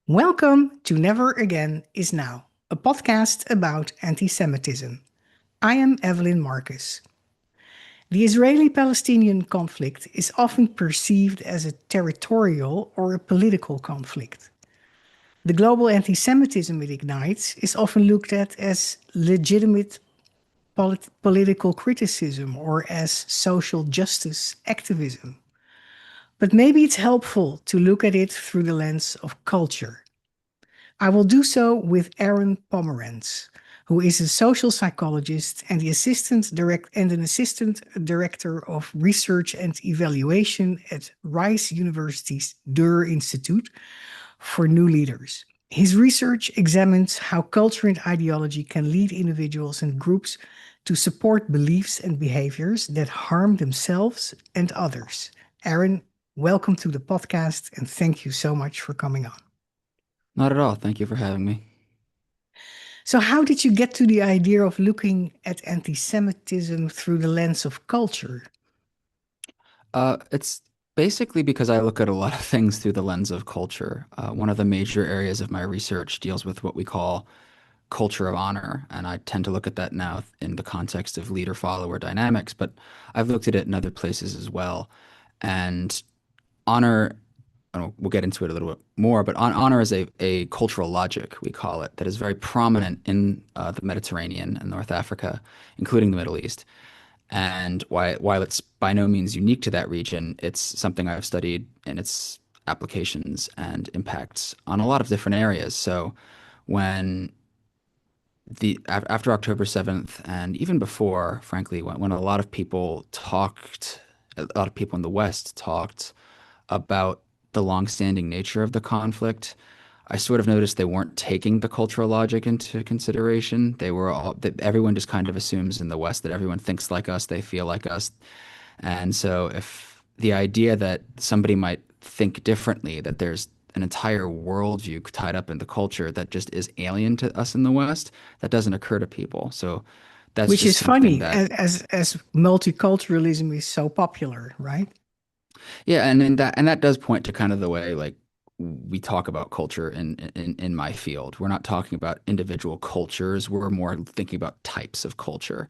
Welcome to Never Again Is Now, a podcast about anti-Semitism. I am Evelyn Marcus. The Israeli-Palestinian conflict is often perceived as a territorial or a political conflict. The global anti-Semitism it ignites is often looked at as legitimate political criticism or as social justice activism. But maybe it's helpful to look at it through the lens of culture. I will do so with Aaron Pomerantz, who is a social psychologist and an assistant director of research and evaluation at Rice University's Durr Institute for New Leaders. His research examines how culture and ideology can lead individuals and groups to support beliefs and behaviors that harm themselves and others. Aaron, welcome to the podcast and thank you so much for coming on. Not at all. Thank you for having me. So, how did you get to the idea of looking at anti Semitism through the lens of culture? It's basically because I look at a lot of things through the lens of culture. One of the major areas of my research deals with what we call culture of honor, and I tend to look at that now in the context of leader-follower dynamics, but I've looked at it in other places as well. And honor, we'll get into it a little bit more, but honor is a cultural logic, we call it, that is very prominent in the Mediterranean and North Africa, including the Middle East. And while it's by no means unique to that region, it's something I've studied in its applications and impacts on a lot of different areas. So when after October 7th and even before, frankly, when a lot of people in the West talked about the longstanding nature of the conflict, I sort of noticed they weren't taking the cultural logic into consideration. That everyone just kind of assumes in the West that everyone thinks like us, they feel like us. And so if the idea that somebody might think differently, that there's an entire worldview tied up in the culture that just is alien to us in the West, that doesn't occur to people. So that's Which just is something funny, that, as multiculturalism is so popular, right? yeah, and that does point to kind of the way like we talk about culture in my field. We're not talking about individual cultures. We're more thinking about types of culture.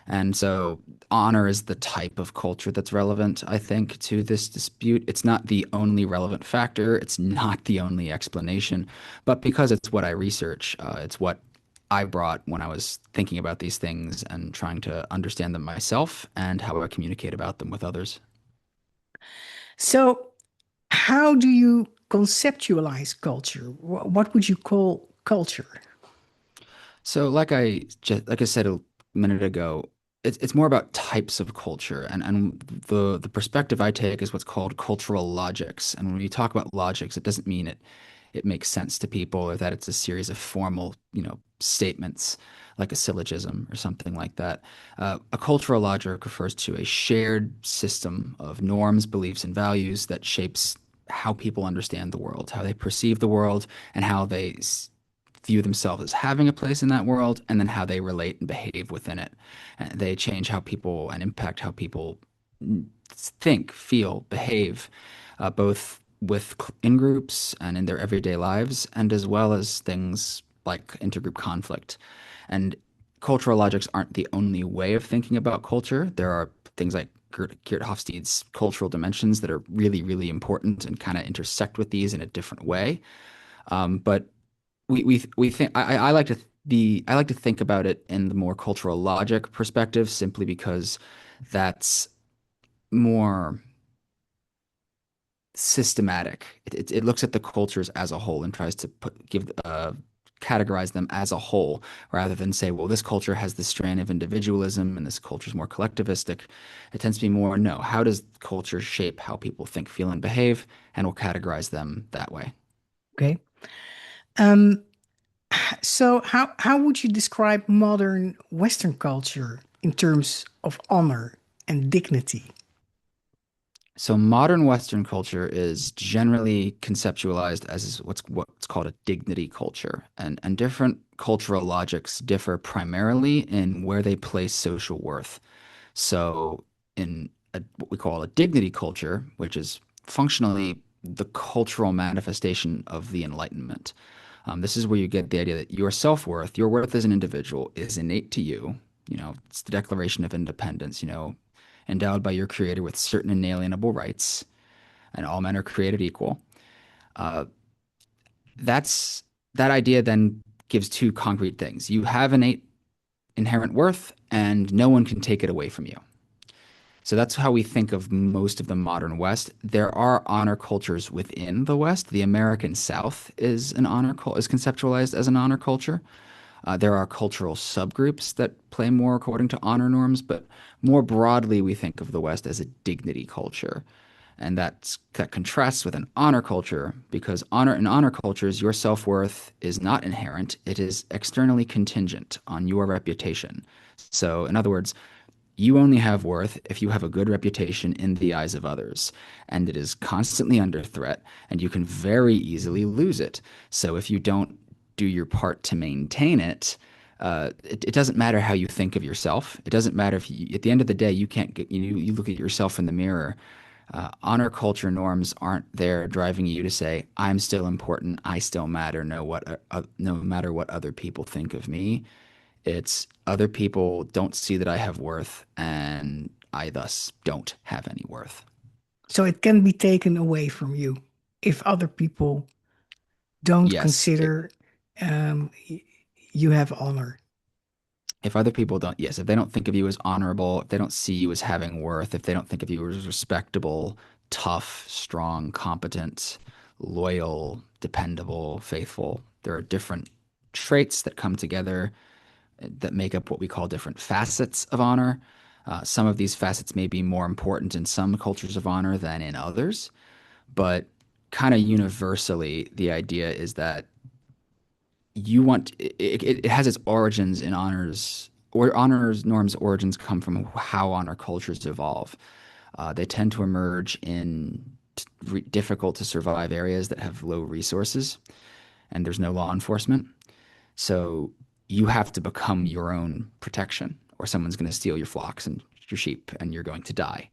And so honor is the type of culture that's relevant, I think, to this dispute. It's not the only relevant factor. It's not the only explanation, but because it's what I research, it's what I brought when I was thinking about these things and trying to understand them myself and how I communicate about them with others. So, how do you conceptualize culture? What would you call culture? So, like I said a minute ago, it's more about types of culture, and the perspective I take is what's called cultural logics. And when we talk about logics, it doesn't mean it makes sense to people or that it's a series of formal, statements like a syllogism or something like that. A cultural logic refers to a shared system of norms, beliefs, and values that shapes how people understand the world, how they perceive the world, and how they view themselves as having a place in that world, and then how they relate and behave within it. And they change how people and impact how people think, feel, behave, both in groups and in their everyday lives, and as well as things like intergroup conflict. And cultural logics aren't the only way of thinking about culture. There are things like Geert Hofstede's cultural dimensions that are really, really important and kind of intersect with these in a different way. But we think I like to think about it in the more cultural logic perspective simply because that's more systematic. It looks at the cultures as a whole and tries to categorize them as a whole rather than say, well, this culture has this strain of individualism and this culture is more collectivistic. It tends to be more, no, how does culture shape how people think, feel, and behave, and we'll categorize them that way. Okay. Um, so, how would you describe modern Western culture in terms of honor and dignity? So modern Western culture is generally conceptualized as what's called a dignity culture, and different cultural logics differ primarily in where they place social worth. So in what we call a dignity culture, which is functionally the cultural manifestation of the Enlightenment. This is where you get the idea that your self-worth, your worth as an individual, is innate to you. You know, it's the Declaration of Independence, you know, endowed by your creator with certain inalienable rights, and all men are created equal. Uh, that's that idea then gives two concrete things. You have innate inherent worth, and no one can take it away from you. So that's how we think of most of the modern West. There are honor cultures within the West. The American South is conceptualized as an honor culture. There are cultural subgroups that play more according to honor norms, but more broadly, we think of the West as a dignity culture. And that contrasts with an honor culture because in honor cultures, your self-worth is not inherent. It is externally contingent on your reputation. So, in other words, you only have worth if you have a good reputation in the eyes of others, and it is constantly under threat, and you can very easily lose it. So if you don't do your part to maintain it, it doesn't matter how you think of yourself. It doesn't matter if at the end of the day you can't get you look at yourself in the mirror. Honor culture norms aren't there driving you to say, "I'm still important. I still matter. No matter what other people think of me." It's other people don't see that I have worth, and I thus don't have any worth. So it can be taken away from you if other people don't Yes, consider you have honor. if other people don't, yes, if they don't think of you as honorable, if they don't see you as having worth, if they don't think of you as respectable, tough, strong, competent, loyal, dependable, faithful, there are different traits that come together that make up what we call different facets of honor. Some of these facets may be more important in some cultures of honor than in others, but kind of universally, the idea is that it has its origins in honors, or honors norms origins come from how honor cultures evolve. They tend to emerge in difficult to survive areas that have low resources and there's no law enforcement. So you have to become your own protection, or someone's going to steal your flocks and your sheep, and you're going to die.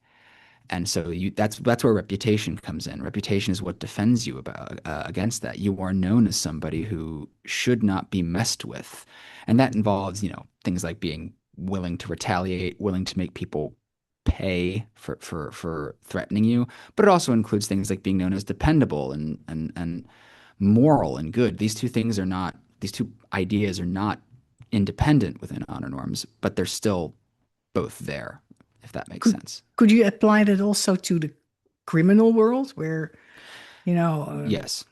And so that's where reputation comes in. Reputation is what defends you against that. You are known as somebody who should not be messed with, and that involves things like being willing to retaliate, willing to make people pay for threatening you. But it also includes things like being known as dependable and moral and good. These two ideas are not independent within honor norms, but they're still both there, if that makes Could sense. could you apply that also to the criminal world where, you know, Yes.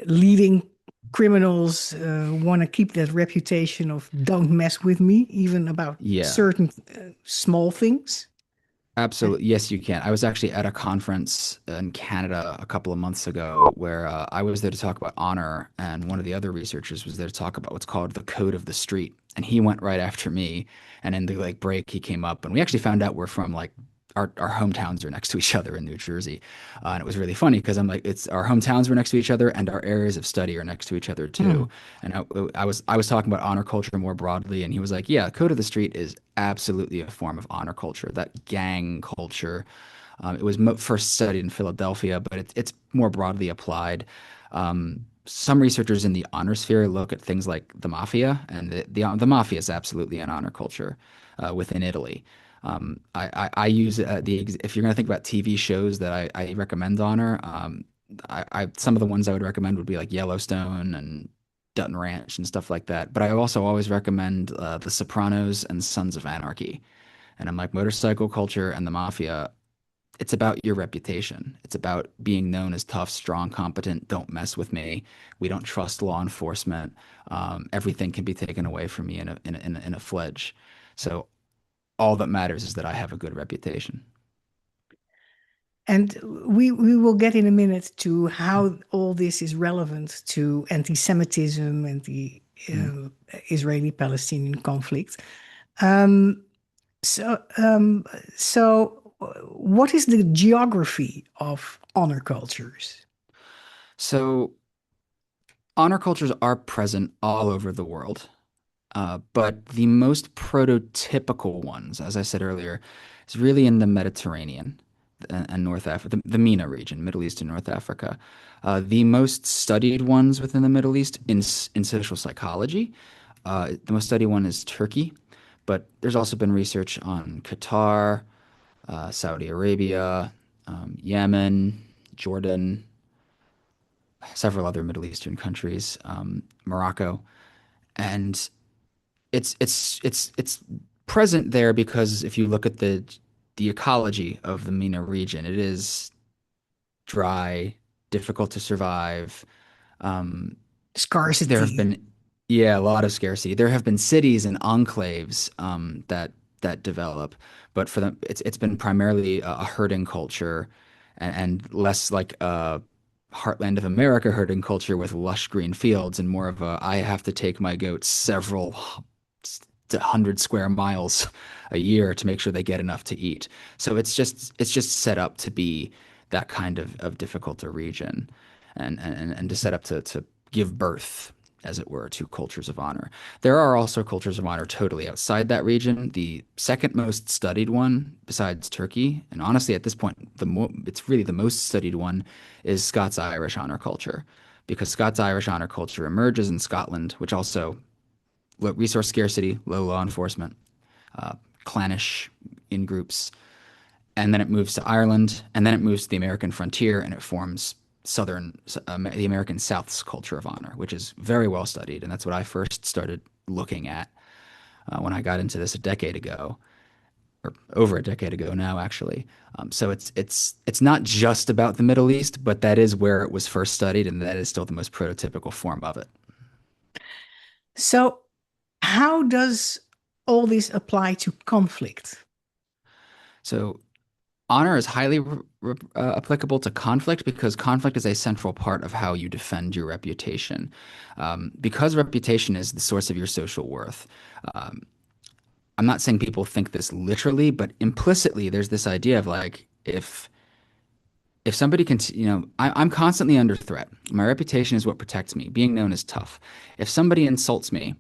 leading criminals want to keep that reputation of don't mess with me, even about Yeah. certain small things? Uh, Absolutely. Yes, you can. I was actually at a conference in Canada a couple of months ago where I was there to talk about honor, and one of the other researchers was there to talk about what's called the code of the street. And he went right after me, and in the break, he came up, and we actually found out we're from our hometowns are next to each other in New Jersey, and it was really funny because I'm like, it's our hometowns were next to each other, and our areas of study are next to each other too. hmm. And I was talking about honor culture more broadly, and he was like, "Yeah, code of the street is absolutely a form of honor culture. That gang culture. It was first studied in Philadelphia, but it's more broadly applied. Some researchers in the honor sphere look at things like the mafia, and the mafia is absolutely an honor culture within Italy. I use if you're going to think about TV shows that I recommend honor, some of the ones I would recommend would be like Yellowstone and Dutton Ranch and stuff like that. But I also always recommend The Sopranos and Sons of Anarchy. And I'm like, motorcycle culture and the mafia, it's about your reputation. It's about being known as tough, strong, competent. Don't mess with me. We don't trust law enforcement. Everything can be taken away from me in a fledge. So all that matters is that I have a good reputation. And we will get in a minute to how all this is relevant to anti-Semitism and the Mm. uh, Israeli-Palestinian conflict. Um, so, um, what is the geography of honor cultures? So honor cultures are present all over the world. But the most prototypical ones, as I said earlier, is really in the Mediterranean. and North Africa, the MENA region, Middle East and North Africa. The most studied ones within the Middle East in social psychology, the most studied one is Turkey, but there's also been research on Qatar, Saudi Arabia, Yemen, Jordan, several other Middle Eastern countries, Morocco, and it's present there because if you look at the ecology of the MENA region, it is dry, difficult to survive. Um, there have Scarcity. been, yeah, a lot of scarcity. There have been cities and enclaves that develop, but for them, it's been primarily a herding culture, and less like a heartland of America herding culture with lush green fields, and more of a I have to take my goats several 100 square miles a year to make sure they get enough to eat. So it's just set up to be that kind of difficult a region, and to set up to give birth, as it were, to cultures of honor. There are also cultures of honor totally outside that region. The second most studied one, besides Turkey, and honestly at this point, it's really the most studied one, is Scots-Irish honor culture, because Scots-Irish honor culture emerges in Scotland, which also resource scarcity, low law enforcement, uh, clannish in groups, and then it moves to Ireland, and then it moves to the American frontier, and it forms the American South's culture of honor, which is very well studied, and that's what I first started looking at when I got into this a decade ago, or over a decade ago now, actually. So it's not just about the Middle East, but that is where it was first studied, and that is still the most prototypical form of it. So, how does all this apply to conflict? So honor is highly applicable to conflict because conflict is a central part of how you defend your reputation. Because reputation is the source of your social worth. Um, I'm not saying people think this literally, but implicitly, there's this idea of like if somebody can, I'm constantly under threat. My reputation is what protects me. Being known is tough. If somebody insults me,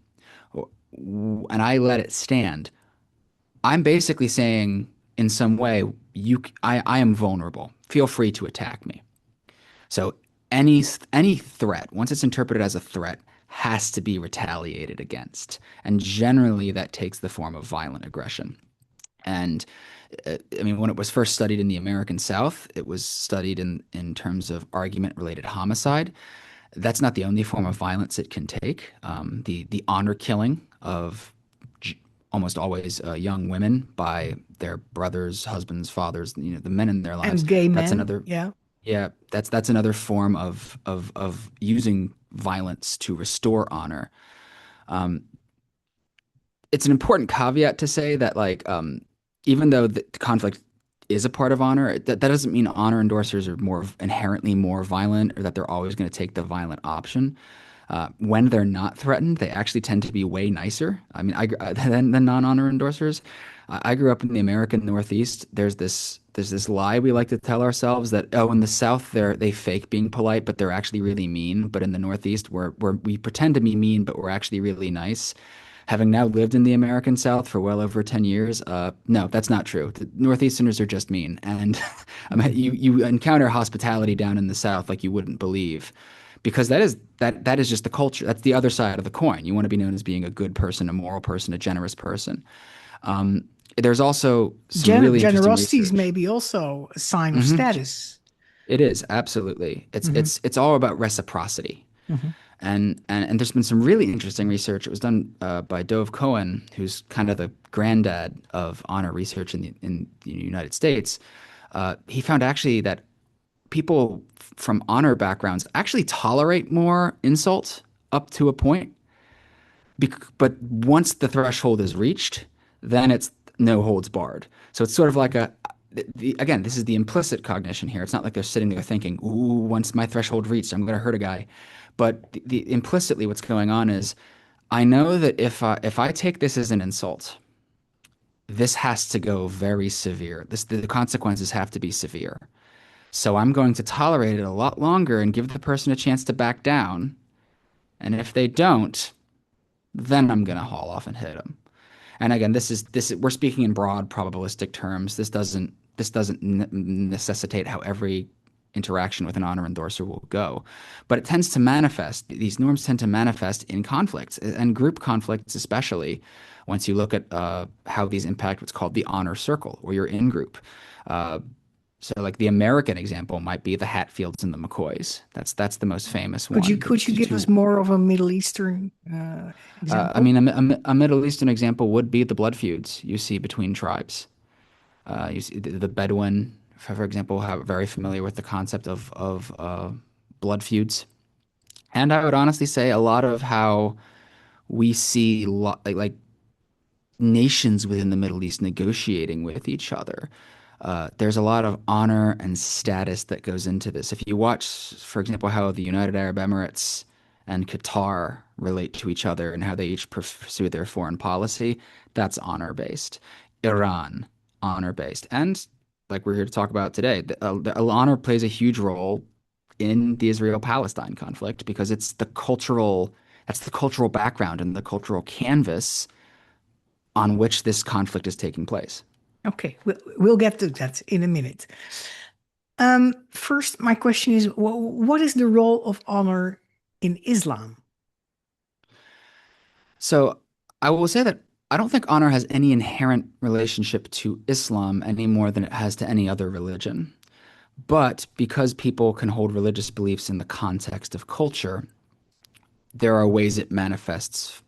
and I let it stand, I'm basically saying in some way, I am vulnerable. Feel free to attack me. So any threat, once it's interpreted as a threat, has to be retaliated against. And generally that takes the form of violent aggression. And I mean, when it was first studied in the American South, it was studied in terms of argument related homicide. That's not the only form of violence it can take. The honor killing of almost always young women by their brothers, husbands, fathers, the men in their lives. And gay That's men, another, yeah. yeah, that's another form of using violence to restore honor. Um, it's an important caveat to say that even though the conflict is a part of honor, that doesn't mean honor endorsers are more inherently more violent or that they're always going to take the violent option. When they're not threatened, they actually tend to be way nicer. I mean, than non-honor endorsers. I grew up in the American Northeast. There's this lie we like to tell ourselves that in the South they fake being polite, but they're actually really mean. But in the Northeast, we pretend to be mean, but we're actually really nice. Having now lived in the American South for well over 10 years, no, that's not true. The Northeasterners are just mean, and I mean, you encounter hospitality down in the South like you wouldn't believe because that is just the culture. That's the other side of the coin. You want to be known as being a good person, a moral person, a generous person. Um, there's also some really interesting Generosity is research. maybe also a sign of Hmm. status. It is absolutely. It's Hmm. it's it's all about reciprocity. Hmm. And there's been some really interesting research. It was done by Dove Cohen, who's kind of the granddad of honor research in the United States. He found actually that people from honor backgrounds actually tolerate more insult up to a point. But once the threshold is reached, then it's no holds barred. So it's sort of like again, this is the implicit cognition here. It's not like they're sitting there thinking, "Ooh, once my threshold reached, I'm going to hurt a guy." But implicitly, what's going on is, I know that if I take this as an insult, this has to go very severe. The consequences have to be severe. So I'm going to tolerate it a lot longer and give the person a chance to back down. And if they don't, then I'm going to haul off and hit them. And again, this is we're speaking in broad probabilistic terms. This doesn't this doesn't necessitate how every interaction with an honor endorser will go. But it tends to manifest, these norms tend to manifest in conflicts and group conflicts, especially once you look at how these impact what's called the honor circle or your in group. Uh, so, like the American example might be the Hatfields and the McCoys. That's the most famous one. The Could you give us two. more of a Middle Eastern I example? mean, a Middle Eastern example would be the blood feuds you see between tribes. You see the Bedouin, for example, are very familiar with the concept of blood feuds. And I would honestly say a lot of how we see like nations within the Middle East negotiating with each other. There's a lot of honor and status that goes into this. If you watch, for example, how the United Arab Emirates and Qatar relate to each other and how they each pursue their foreign policy, that's honor based. Iran, honor based. And like we're here to talk about today, honor plays a huge role in the Israel-Palestine conflict because that's the cultural background and the cultural canvas on which this conflict is taking place. Okay, we'll get to that in a minute. First, my question is, what is the role of honor in Islam? So I will say that I don't think honor has any inherent relationship to Islam any more than it has to any other religion. But because people can hold religious beliefs in the context of culture, there are ways it manifests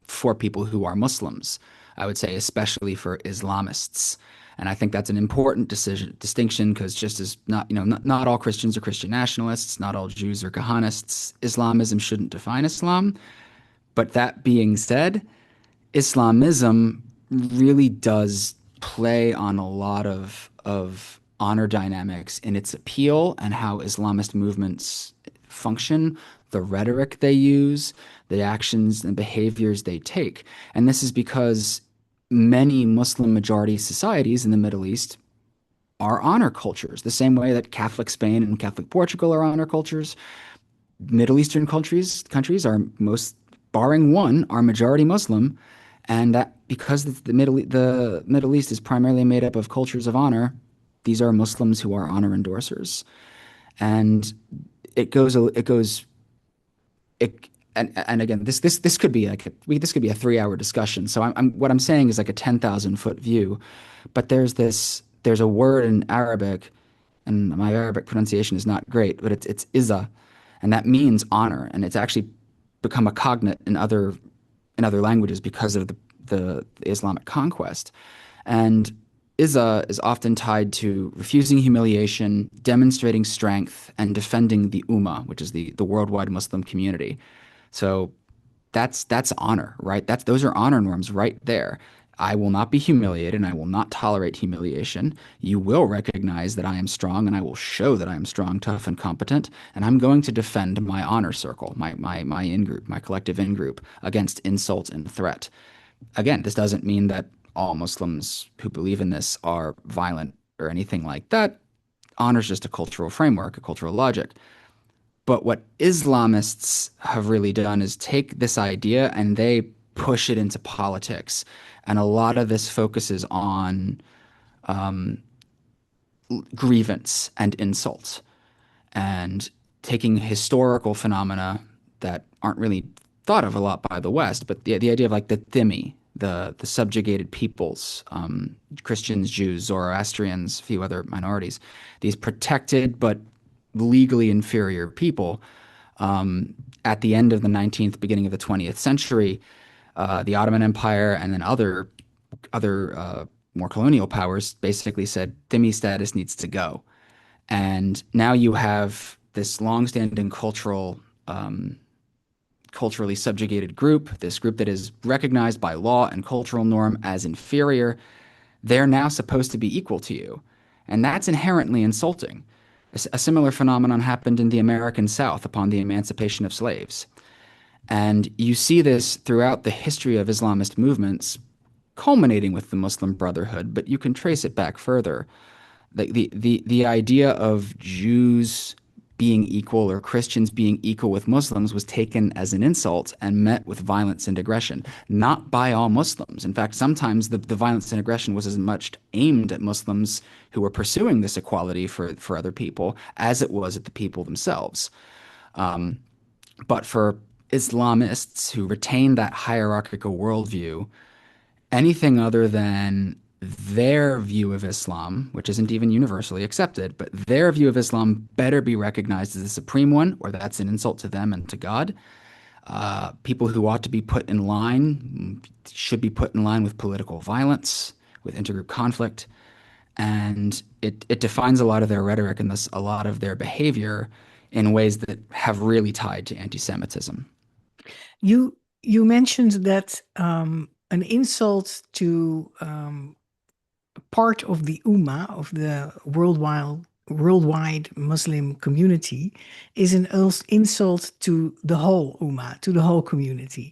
for people who are Muslims. I would say, especially for Islamists. And I think that's an important distinction because just as not all Christians are Christian nationalists, not all Jews are Kahanists. Islamism shouldn't define Islam. But that being said, Islamism really does play on a lot of honor dynamics in its appeal and how Islamist movements function, the rhetoric they use, the actions and behaviors they take. And this is because many Muslim majority societies in the Middle East are honor cultures, the same way that Catholic Spain and Catholic Portugal are honor cultures. Middle Eastern countries are most, barring one, are majority Muslim, and that because the Middle East is primarily made up of cultures of honor, these are Muslims who are honor endorsers, and it goes it. And again, this could be this could be a 3 hour discussion. So what I'm saying is like a 10,000 foot view, but there's a word in Arabic, and my Arabic pronunciation is not great, but it's izza, and that means honor, and it's actually become a cognate in other languages because of the Islamic conquest. And Izza is often tied to refusing humiliation, demonstrating strength, and defending the Ummah, which is the worldwide Muslim community. So that's honor, right? Those are honor norms right there. I will not be humiliated and I will not tolerate humiliation. You will recognize that I am strong and I will show that I am strong, tough, and competent. And I'm going to defend my honor circle, my in group, my collective in group against insult and threat. Again, this doesn't mean that all Muslims who believe in this are violent or anything like that. Honor is just a cultural framework, a cultural logic. But what Islamists have really done is take this idea and they push it into politics. And a lot of this focuses on grievance and insult and taking historical phenomena that aren't really thought of a lot by the West, but the idea of like the dhimmi, the subjugated peoples, Christians, Jews, Zoroastrians, a few other minorities, these protected but legally inferior people. At the end of the 19th, beginning of the 20th century, the Ottoman Empire and then other more colonial powers basically said dhimmi status needs to go. And now you have this longstanding culturally subjugated group, this group that is recognized by law and cultural norm as inferior. They're now supposed to be equal to you. And that's inherently insulting. A similar phenomenon happened in the American South upon the emancipation of slaves. And you see this throughout the history of Islamist movements, culminating with the Muslim Brotherhood, but you can trace it back further. The idea of Jews being equal or Christians being equal with Muslims was taken as an insult and met with violence and aggression, not by all Muslims. In fact, sometimes the violence and aggression was as much aimed at Muslims who were pursuing this equality for other people as it was at the people themselves. But for Islamists who retain that hierarchical worldview, anything other than their view of Islam, which isn't even universally accepted, but their view of Islam better be recognized as the supreme one, or that's an insult to them and to God. People who ought to be put in line should be put in line with political violence, with intergroup conflict. And it defines a lot of their rhetoric and thus a lot of their behavior in ways that have really tied to anti-Semitism. You mentioned that an insult to part of the Ummah, of the worldwide Muslim community, is an insult to the whole Ummah, to the whole community.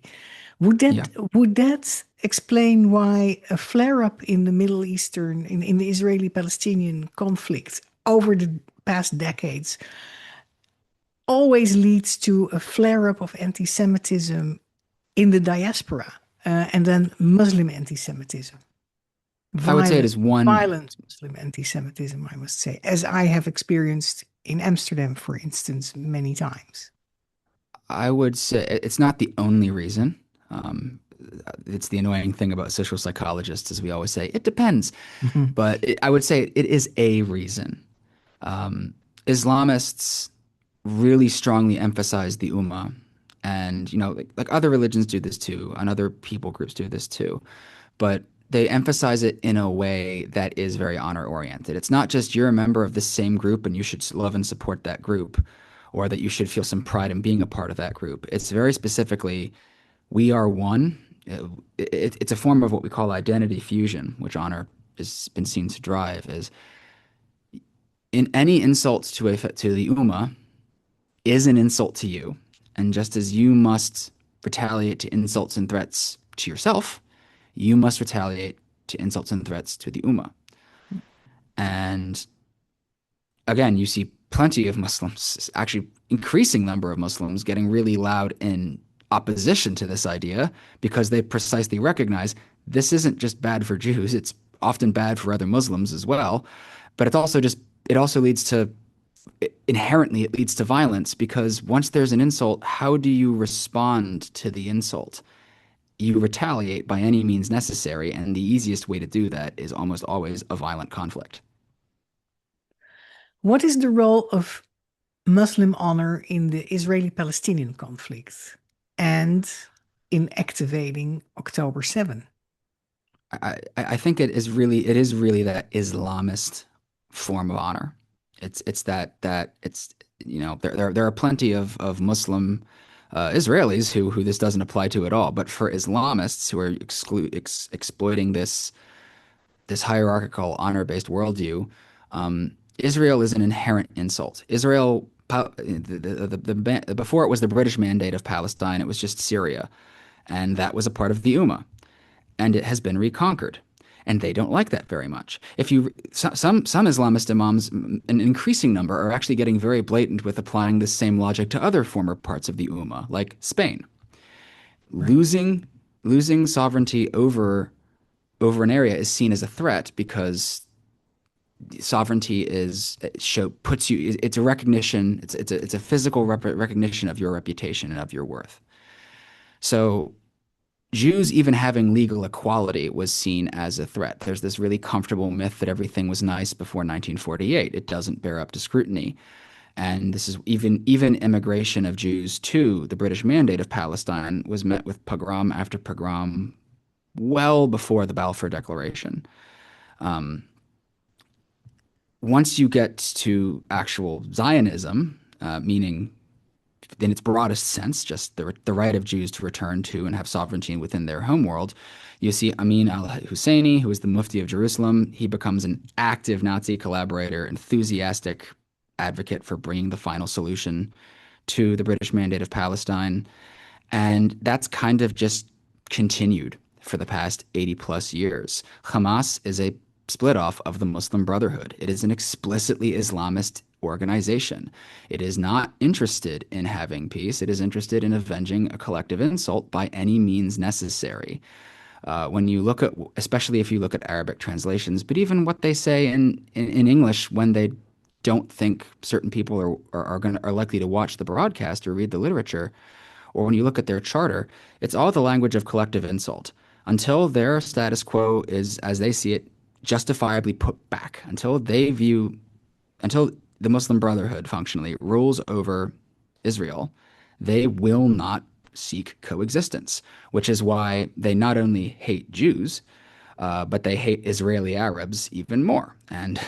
Yeah. Would that explain why a flare-up in the Middle Eastern, in the Israeli-Palestinian conflict over the past decades always leads to a flare-up of anti-Semitism in the diaspora, and then Muslim anti-Semitism? I would say it Violent, is one. violent Muslim anti-Semitism, I must say, as I have experienced in Amsterdam, for instance, many times. I would say it's not the only reason. Um, it's the annoying thing about social psychologists, as we always say, it depends. Mhm. But I would say it is a reason. Islamists really strongly emphasize the Ummah. And, like other religions do this too, and other people groups do this too. But they emphasize it in a way that is very honor oriented. It's not just you're a member of the same group and you should love and support that group, or that you should feel some pride in being a part of that group. It's very specifically, we are one. It's a form of what we call identity fusion, which honor has been seen to drive. Is in any insult to the Ummah is an insult to you, and just as you must retaliate to insults and threats to yourself, you must retaliate to insults and threats to the Ummah. And again, you see plenty of Muslims, actually increasing number of Muslims, getting really loud in opposition to this idea because they precisely recognize this isn't just bad for Jews, it's often bad for other Muslims as well. But it also leads to inherently it leads to violence because once there's an insult, how do you respond to the insult? You retaliate by any means necessary, and the easiest way to do that is almost always a violent conflict. What is the role of Muslim honor in the Israeli-Palestinian conflict and in activating October 7? I think it is really that Islamist form of honor. It's that it's there are plenty of Muslim Israelis who this doesn't apply to at all. But for Islamists who are exploiting this hierarchical honor-based worldview, Israel is an inherent insult. Before it was the British Mandate of Palestine, it was just Syria, and that was a part of the Ummah, and it has been reconquered. And they don't like that very much. Some Islamist imams, an increasing number, are actually getting very blatant with applying this same logic to other former parts of the Ummah, like Spain. Right. Losing sovereignty over an area is seen as a threat because sovereignty it's a recognition, it's a physical recognition of your reputation and of your worth. So Jews even having legal equality was seen as a threat. There's this really comfortable myth that everything was nice before 1948. It doesn't bear up to scrutiny. And this is even immigration of Jews to the British Mandate of Palestine was met with pogrom after pogrom well before the Balfour Declaration. Once you get to actual Zionism, meaning in its broadest sense, just the right of Jews to return to and have sovereignty within their homeworld, you see Amin al-Husseini, who is the Mufti of Jerusalem. He becomes an active Nazi collaborator, enthusiastic advocate for bringing the final solution to the British Mandate of Palestine. And that's kind of just continued for the past 80 plus years. Hamas is a split off of the Muslim Brotherhood. It is an explicitly Islamist organization. It is not interested in having peace. It is interested in avenging a collective insult by any means necessary. When you look at, especially if you look at Arabic translations, but even what they say in English when they don't think certain people are likely to watch the broadcast or read the literature, or when you look at their charter, it's all the language of collective insult. Until their status quo is, as they see it, justifiably put back, until the Muslim Brotherhood functionally rules over Israel, they will not seek coexistence, which is why they not only hate Jews, but they hate Israeli Arabs even more, and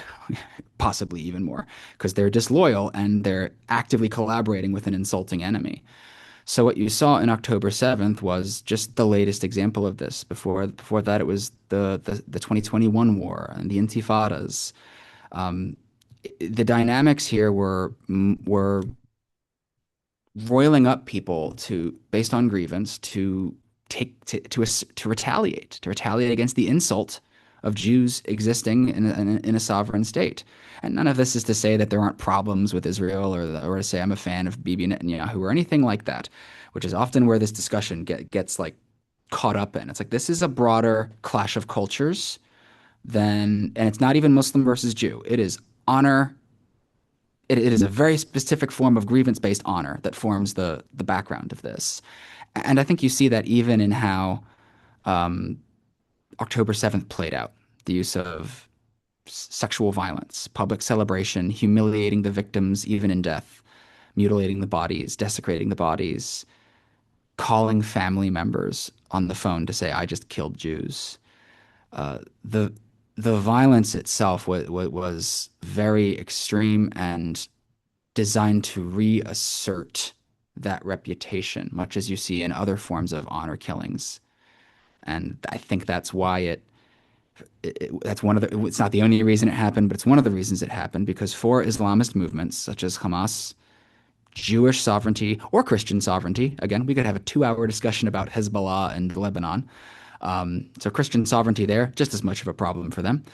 possibly even more, because they're disloyal and they're actively collaborating with an insulting enemy. So what you saw in October 7th was just the latest example of this. Before that, it was the 2021 war and the intifadas. The dynamics here were roiling up people to based on grievance to retaliate against the insult of Jews existing in a sovereign state. And none of this is to say that there aren't problems with Israel or to say I'm a fan of Bibi Netanyahu or anything like that, which is often where this discussion gets like caught up in. It's like this is a broader clash of cultures and it's not even Muslim versus Jew. It is honor. It is a very specific form of grievance-based honor that forms the background of this. And I think you see that even in how October 7th played out, the use of sexual violence, public celebration, humiliating the victims even in death, mutilating the bodies, desecrating the bodies, calling family members on the phone to say, I just killed Jews. The violence itself was very extreme and designed to reassert that reputation, much as you see in other forms of honor killings. And I think that's why that's one of the, it's not the only reason it happened, but it's one of the reasons it happened, because for Islamist movements such as Hamas, Jewish sovereignty or Christian sovereignty, again, we could have a 2-hour discussion about Hezbollah and Lebanon. So Christian sovereignty there, just as much of a problem for them.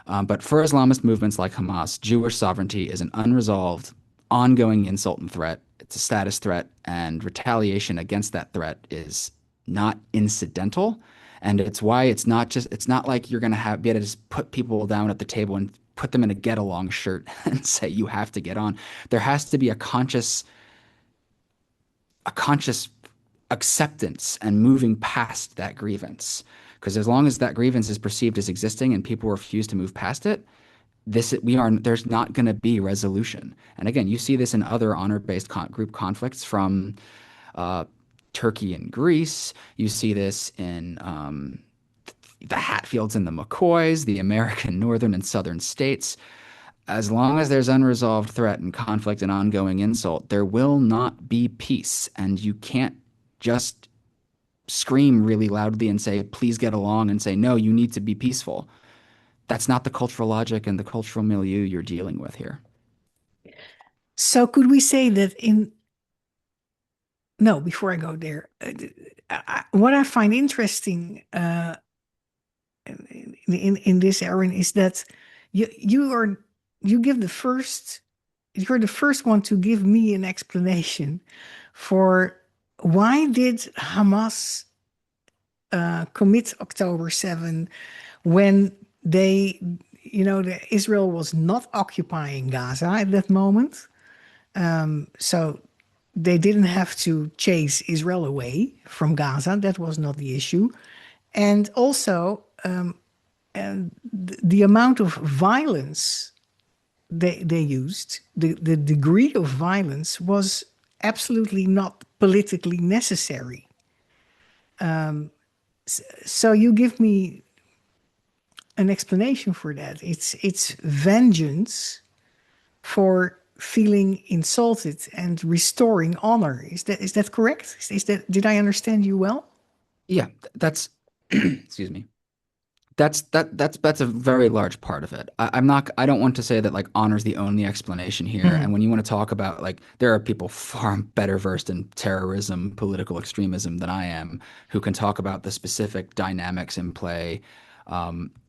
But for Islamist movements like Hamas, Jewish sovereignty is an unresolved, ongoing insult and threat. It's a status threat, and retaliation against that threat is not incidental. And it's why it's not like you're going to be able to just put people down at the table and put them in a get along shirt and say you have to get on. There has to be a conscious acceptance and moving past that grievance. Because as long as that grievance is perceived as existing and people refuse to move past it, there's not going to be resolution. And again, you see this in other honor-based group conflicts from Turkey and Greece. You see this in the Hatfields and the McCoys, the American northern and southern states. As long as there's unresolved threat and conflict and ongoing insult, there will not be peace. And you can't just scream really loudly and say, please get along, and say, no, you need to be peaceful. That's not the cultural logic and the cultural milieu you're dealing with here. So could we say that no, before I go there, what I find interesting in this, Aaron, is that you're the first one to give me an explanation for why did Hamas commit October 7 when Israel was not occupying Gaza at that moment. So they didn't have to chase Israel away from Gaza. That was not the issue. And also, and the amount of violence they used, the degree of violence was absolutely not politically necessary. So you give me an explanation for that. It's vengeance for feeling insulted and restoring honor. Is that correct? Did I understand you well? Yeah, that's excuse me. That's a very large part of it. I don't want to say that like honor is the only explanation here. And when you want to talk about like there are people far better versed in terrorism, political extremism than I am, who can talk about the specific dynamics in play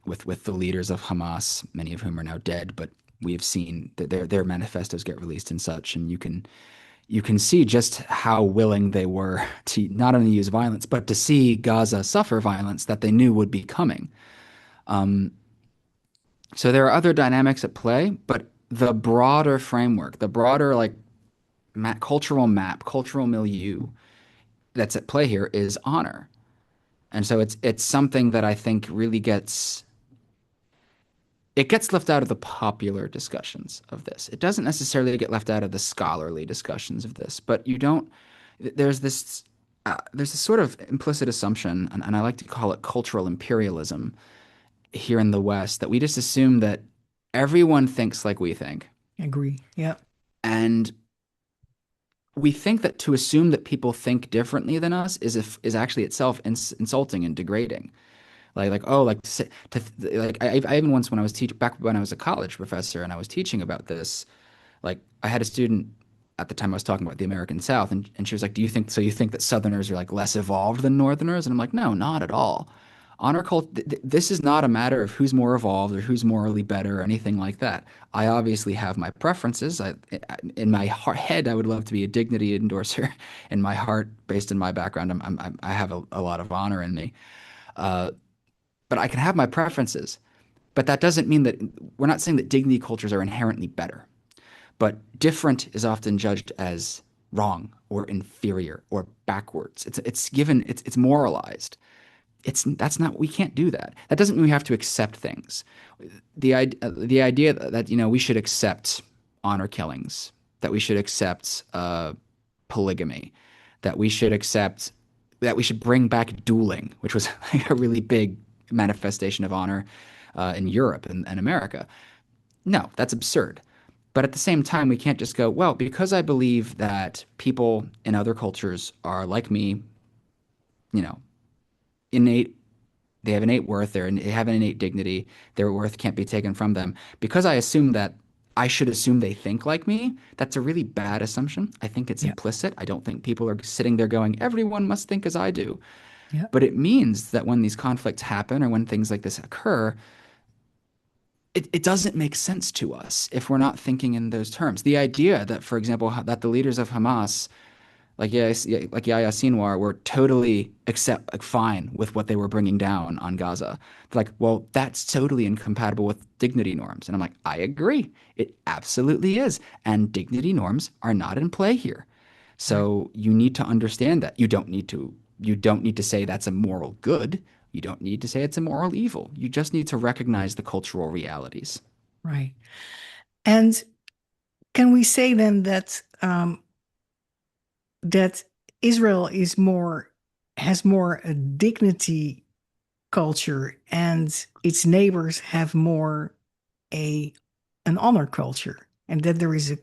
with the leaders of Hamas, many of whom are now dead. But We have seen that their manifestos get released and such, and you can see just how willing they were to not only use violence, but to see Gaza suffer violence that they knew would be coming. Um, so there are other dynamics at play, but the broader framework, the broader like map, cultural milieu that's at play here is honor. And so it's something that I think really gets left out of the popular discussions of this. It doesn't necessarily get left out of the scholarly discussions of this, but you don't. There's this there's this sort of implicit assumption, and I like to call it cultural imperialism here in the West, that we just assume that everyone thinks like we think, Agree. Yeah. and we think that to assume that people think differently than us is actually itself insulting and degrading. Like oh like like I even once when I was teaching back when I was a college professor and I was teaching about this, like I had a student at the time I was talking about the American South, and she was like, you think that Southerners are like less evolved than Northerners? And I'm like, no, not at all. Honor cult this is not a matter of who's more evolved or who's morally better or anything like that. I obviously have my preferences. In my head, I would love to be a dignity endorser. In my heart, based in my background, I have a lot of honor in me. Uh, but I can have my preferences. But that doesn't mean that we're not saying that dignity cultures are inherently better. But different is often judged as wrong or inferior or backwards. It's moralized. That's not we can't do that. That doesn't mean we have to accept things. The idea that we should accept honor killings, that we should accept polygamy, that we should accept that we should bring back dueling, which was like a really big manifestation of honor in Europe and America. No, that's absurd. But at the same time, we can't just go, well, because I believe that people in other cultures are like me, you know, innate, they have innate worth, they have an innate dignity, their worth can't be taken from them. Because I assume that I should assume they think like me, that's a really bad assumption. I think it's Yeah. implicit. I don't think people are sitting there going, everyone must think as I do. Yeah. But it means that when these conflicts happen or when things like this occur, it doesn't make sense to us if we're not thinking in those terms. The idea that, for example, that the leaders of Hamas, like Yahya Sinwar, were totally like, fine with what they were bringing down on Gaza. They're like, well, that's totally incompatible with dignity norms. And I'm like, I agree. It absolutely is. And dignity norms are not in play here. Right. So you need to understand that. You don't need to say that's a moral good. You don't need to say it's a moral evil. You just need to recognize the cultural realities. Right. And can we say then that Israel is more has more a dignity culture and its neighbors have more a an honor culture, and that there is a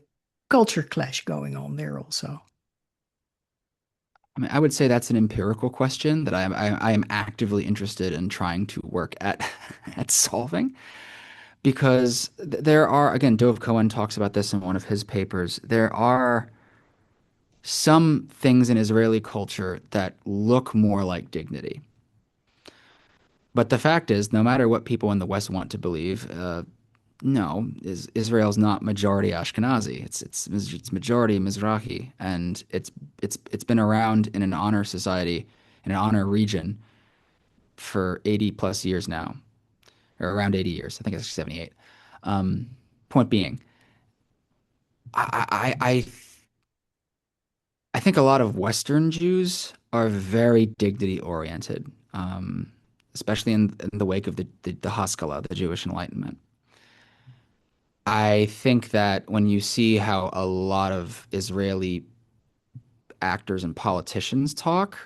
culture clash going on there also? I mean, I would say that's an empirical question that I am actively interested in trying to work at at solving because there are, again, Dov Cohen talks about this in one of his papers. There are some things in Israeli culture that look more like dignity. But the fact is, no matter what people in the West want to believe, no, Israel's not majority Ashkenazi. It's majority Mizrahi, and it's been around in an honor society, in an honor region for 80 plus years now, or around 80 years. I think it's 78. Um, Point being, I, I I I think a lot of Western Jews are very dignity oriented, especially in the wake of the Haskalah, the Jewish Enlightenment. I think that when you see how a lot of Israeli actors and politicians talk,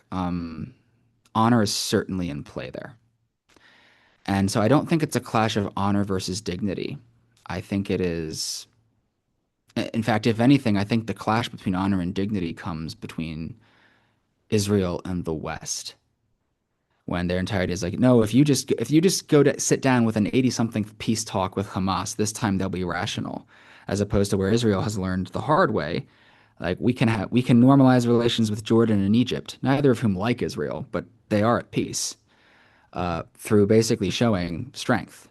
honor is certainly in play there. And so I don't think it's a clash of honor versus dignity. I think it is, in fact, if anything, I think the clash between honor and dignity comes between Israel and the West. When their entirety is like, no, if you just go to sit down with an 80 something peace talk with Hamas, this time they'll be rational, as opposed to where Israel has learned the hard way. Like we can normalize relations with Jordan and Egypt, neither of whom like Israel, but they are at peace through basically showing strength.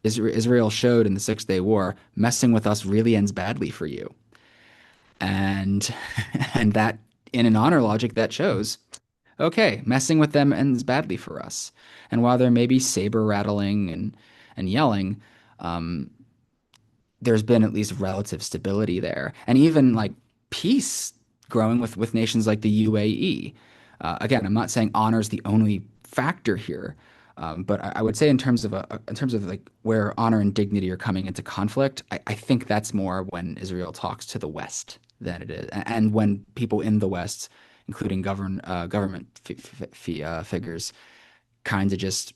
Israel showed in the Six-Day War, messing with us really ends badly for you. And and that in an honor logic that shows, okay, messing with them ends badly for us. And while there may be saber rattling and yelling, um, there's been at least relative stability there, and even like peace growing with nations like the UAE. Again, I'm not saying honor is the only factor here, but I would say in terms of like where honor and dignity are coming into conflict, I think that's more when Israel talks to the West than it is, and when people in the West, including government figures, kind of just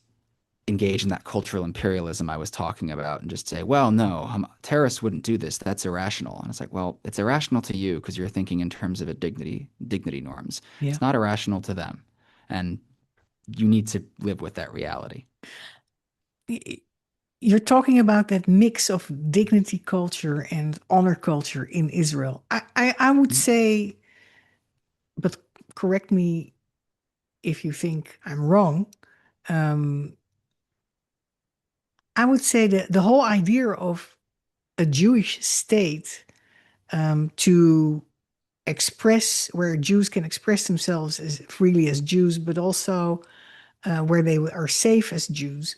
engage in that cultural imperialism I was talking about and just say, well, no, terrorists wouldn't do this. That's irrational. And it's like, well, it's irrational to you because you're thinking in terms of a dignity norms. Yeah. It's not irrational to them. And you need to live with that reality. You're talking about that mix of dignity culture and honor culture in Israel. I would say, but correct me if you think I'm wrong. Um, I would say that the whole idea of a Jewish state to express where Jews can express themselves as freely as Jews, but also where they are safe as Jews,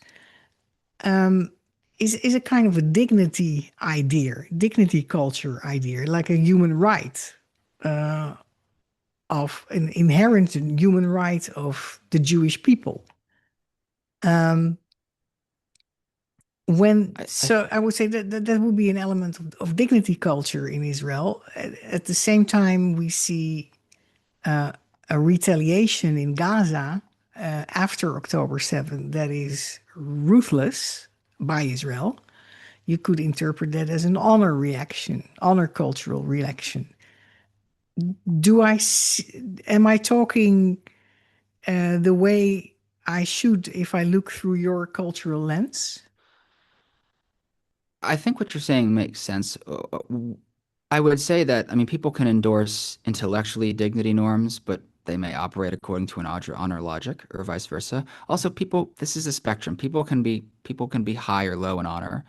um, is a kind of a dignity idea, dignity culture idea, like a human right of an inherent human right of the Jewish people. Um, I I would say that would be an element of dignity culture in Israel. At the same time, we see uh, a retaliation in Gaza after October 7th that is ruthless by Israel. You could interpret that as an honor reaction, honor cultural reaction. Am I talking the way I should if I look through your cultural lens? I think what you're saying makes sense. I would say that, I mean, people can endorse intellectually dignity norms, but they may operate according to an honor logic or vice versa. Also, this is a spectrum. People can be high or low in honor.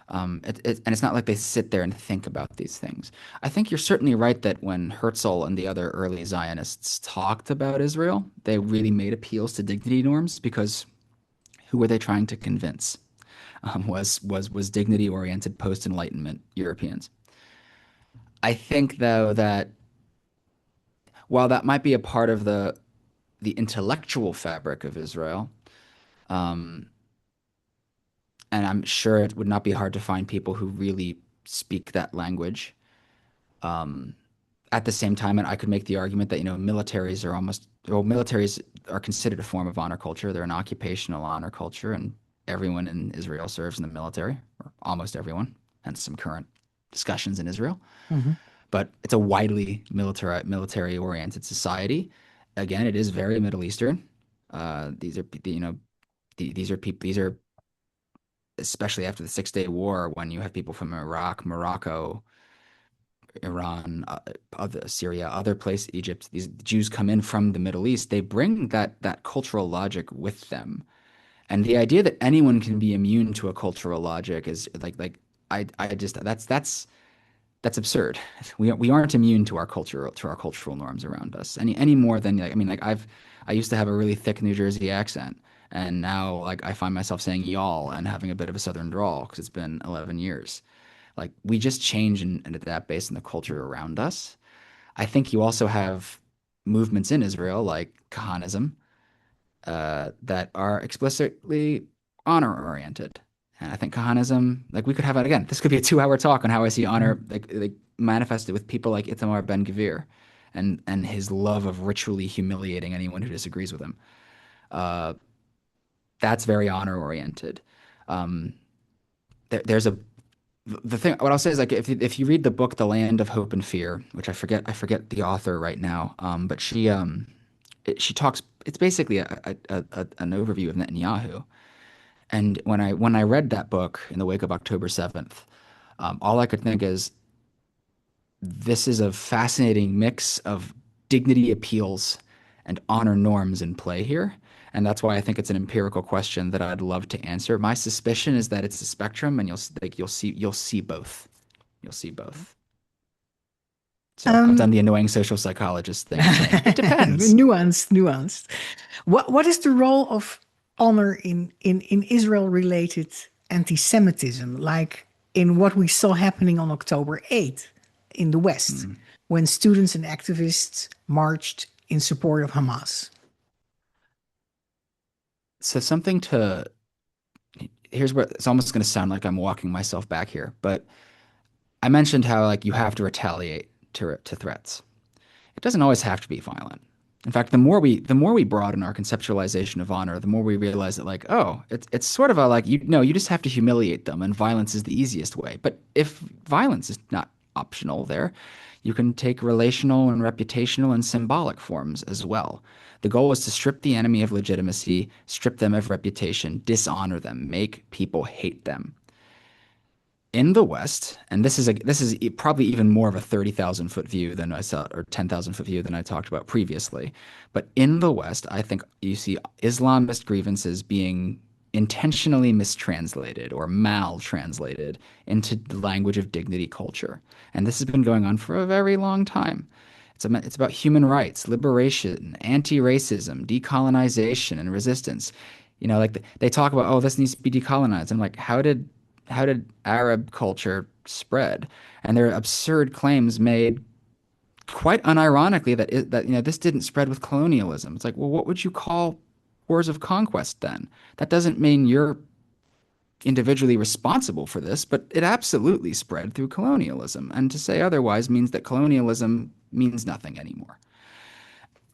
And it's not like they sit there and think about these things. I think you're certainly right that when Herzl and the other early Zionists talked about Israel, they really made appeals to dignity norms because who were they trying to convince? Was dignity oriented post Enlightenment Europeans. I think though that while that might be a part of the intellectual fabric of Israel, um, and I'm sure it would not be hard to find people who really speak that language. Um, at the same time, and I could make the argument that militaries are considered a form of honor culture. They're an occupational honor culture, and everyone in Israel serves in the military, or almost everyone, hence some current discussions in Israel. Mhm. But it's a widely military oriented society. Again, it is very Middle Eastern. These are these are especially after the Six-Day War when you have people from Iraq, Morocco, Iran, other Syria, other places, Egypt. These Jews come in from the Middle East. They bring that cultural logic with them, and the idea that anyone can be immune to a cultural logic is I just that's absurd. We aren't immune to our cultural norms around us any more than like I mean like I used to have a really thick New Jersey accent, and now like I find myself saying y'all and having a bit of a Southern drawl because it's been 11 years. Like we just change and adapt based on the culture around us. I think you also have movements in Israel like Kahanism that are explicitly honor oriented. And I think Kahanism, like we could have it again. This could be a 2 hour talk on how I see honor like manifested with people like Itamar Ben Gvir and his love of ritually humiliating anyone who disagrees with him. Uh, that's very honor oriented. Um, there's a the thing what I'll say is like if you read the book The Land of Hope and Fear, which I forget the author right now, but she talks. It's basically an overview of Netanyahu. And when I read that book in the wake of October 7th, all I could think is this is a fascinating mix of dignity appeals and honor norms in play here. And that's why I think it's an empirical question that I'd love to answer. My suspicion is that it's a spectrum, and you'll see both. You'll see both. So I've done Um, the annoying social psychologist thing of saying it depends. nuanced. What is the role of honor in Israel related anti-Semitism, like in what we saw happening on October 8th in the West, Hmm. when students and activists marched in support of Hamas? So something to here's where it's almost going to sound like I'm walking myself back here, but I mentioned how like you have to retaliate to threats. It doesn't always have to be violent. In fact, the more we broaden our conceptualization of honor, the more we realize that like, oh, it's sort of a like you no, you just have to humiliate them and violence is the easiest way. But if violence is not optional there, you can take relational and reputational and symbolic forms as well. The goal is to strip the enemy of legitimacy, strip them of reputation, dishonor them, make people hate them in the West, and this is probably even more of a 30,000 foot view than I saw, or 10,000 foot view than I talked about previously. But in the West, I think you see Islamist grievances being intentionally mistranslated or maltranslated into the language of dignity culture. And this has been going on for a very long time. It's about human rights, liberation, anti-racism, decolonization, and resistance. Like they talk about, oh, this needs to be decolonized. I'm like, how did Arab culture spread? And there are absurd claims made quite unironically that this didn't spread with colonialism. It's like, well, what would you call wars of conquest then? That doesn't mean you're individually responsible for this, but it absolutely spread through colonialism. And to say otherwise means that colonialism means nothing anymore.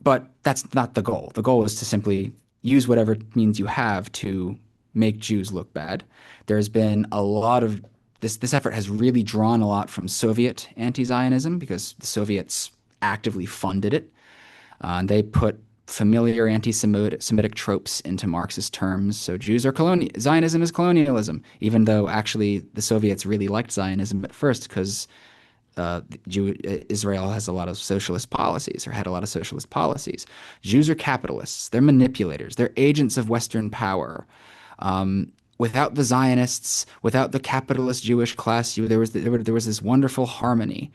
But that's not the goal. The goal is to simply use whatever means you have to make Jews look bad. There's been a lot of this effort has really drawn a lot from Soviet anti-Zionism because the Soviets actively funded it. And they put familiar anti-Semitic tropes into Marxist terms. So Jews are Zionism is colonialism, even though actually the Soviets really liked Zionism at first because Israel has a lot of socialist policies or had a lot of socialist policies. Jews are capitalists. They're manipulators. They're agents of Western power. Without the Zionists, without the capitalist Jewish class, there was this wonderful harmony.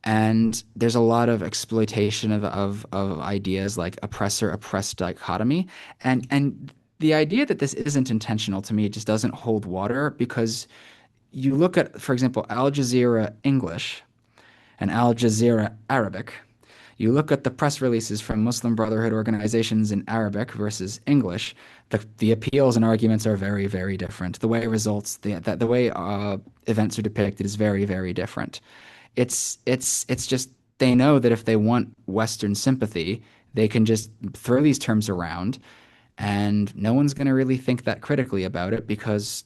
And there's a lot of exploitation of ideas like oppressor oppressed dichotomy. And the idea that this isn't intentional to me just doesn't hold water because you look at, for example, Al Jazeera English and Al Jazeera Arabic. You look at the press releases from Muslim Brotherhood organizations in Arabic versus English. The appeals and arguments are very, very different. The way the way events are depicted is very, very different. It's just they know that if they want Western sympathy, they can just throw these terms around, and no one's going to really think that critically about it because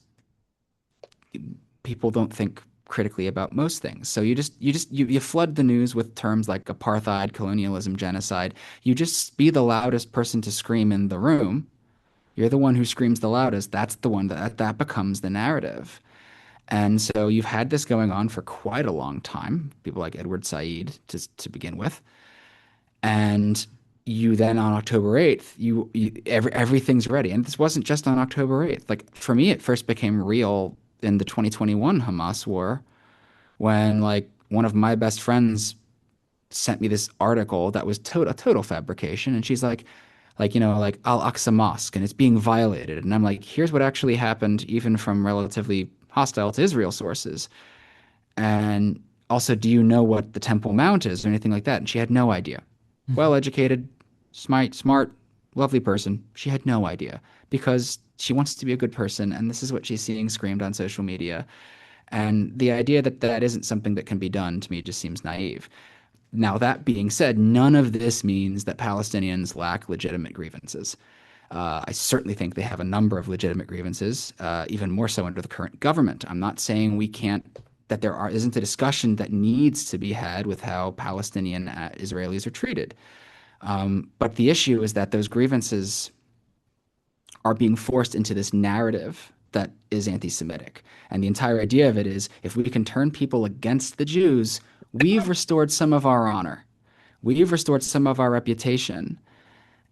people don't think critically about most things. So you flood the news with terms like apartheid, colonialism, genocide. You just be the loudest person to scream in the room. You're the one who screams the loudest. That's the one that becomes the narrative. And so you've had this going on for quite a long time. People like Edward Said to begin with. And you then on October 8th, everything's ready. And this wasn't just on October 8th. Like for me, it first became real in the 2021 Hamas war when like one of my best friends sent me this article that was a total fabrication. And she's like Al-Aqsa Mosque and it's being violated. And I'm like, here's what actually happened, even from relatively hostile to Israel sources. And also, do you know what the Temple Mount is or anything like that? And she had no idea. Well educated, smart, lovely person. She had no idea because she wants to be a good person. And this is what she's seeing screamed on social media. And the idea that that isn't something that can be done to me just seems naive. Now, that being said, none of this means that Palestinians lack legitimate grievances. I certainly think they have a number of legitimate grievances, even more so under the current government. I'm not saying we can't, that isn't a discussion that needs to be had with how Palestinian Israelis are treated. But the issue is that those grievances are being forced into this narrative that is anti-Semitic. And the entire idea of it is if we can turn people against the Jews, we've restored some of our honor. We've restored some of our reputation.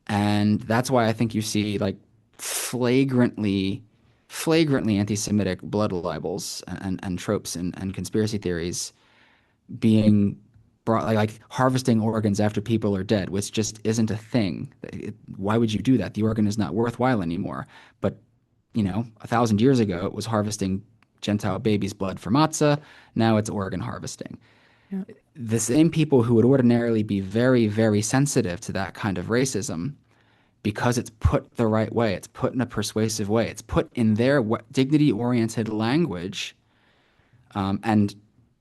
And that's why I think you see like flagrantly, flagrantly anti-Semitic blood libels and tropes and conspiracy theories being brought like harvesting organs after people are dead, which just isn't a thing. Why would you do that? The organ is not worthwhile anymore. But, 1,000 years ago, it was harvesting Gentile babies' blood for matzah. Now it's organ harvesting. Yeah. The same people who would ordinarily be very, very sensitive to that kind of racism because it's put the right way, it's put in a persuasive way, it's put in their dignity-oriented language, and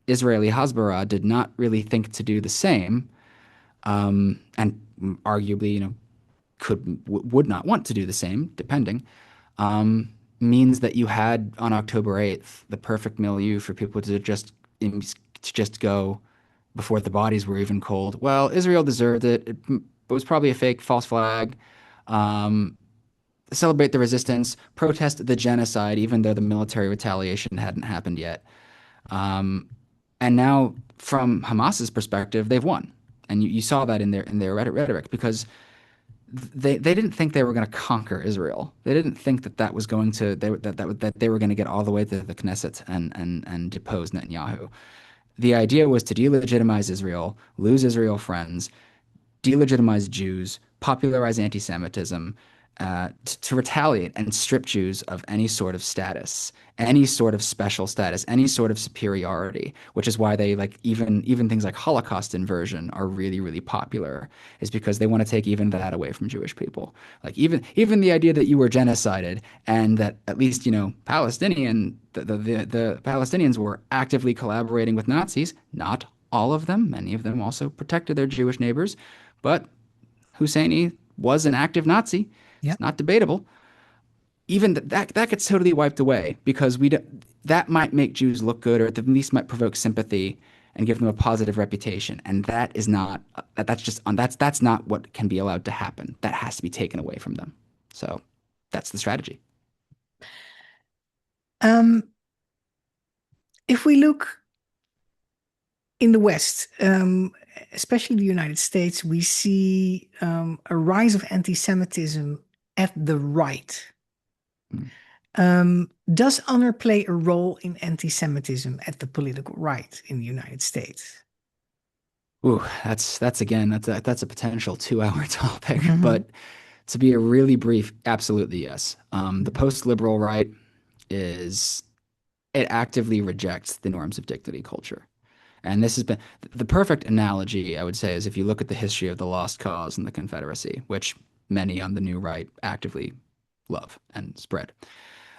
Israeli Hasbara did not really think to do the same, and arguably, would not want to do the same, depending. Means that you had on October 8th the perfect milieu for people to just go before the bodies were even cold. Well, Israel deserved it. It was probably a fake false flag. Um, Celebrate the resistance, protest the genocide, even though the military retaliation hadn't happened yet. Um, and now, from Hamas's perspective, they've won, and you saw that in their rhetoric because they didn't think they were going to conquer Israel. They didn't think that was going to that they were going to get all the way to the Knesset and depose Netanyahu. The idea was to delegitimize Israel, lose Israel friends, delegitimize Jews, popularize anti-Semitism, to retaliate and strip Jews of any sort of status, any sort of special status, any sort of superiority, which is why they like even things like Holocaust inversion are really, really popular, is because they want to take even that away from Jewish people. Like even the idea that you were genocided and that at least, the Palestinians were actively collaborating with Nazis, not all of them, many of them also protected their Jewish neighbors, but Husseini was an active Nazi. Yeah. It's not debatable. Even that gets totally wiped away because that might make Jews look good, or at the least might provoke sympathy and give them a positive reputation. And that is not that's not what can be allowed to happen. That has to be taken away from them. So that's the strategy. Um, if we look in the West, especially the United States, we see a rise of anti-Semitism at the right. Mm. Does honor play a role in anti-Semitism at the political right in the United States? Ooh, that's a potential 2-hour topic. Mhm. But to be a really brief, absolutely yes. The post-liberal right is it actively rejects the norms of dignity culture. And this has been the perfect analogy, I would say, is if you look at the history of the Lost Cause and the Confederacy, which many on the new right actively love and spread.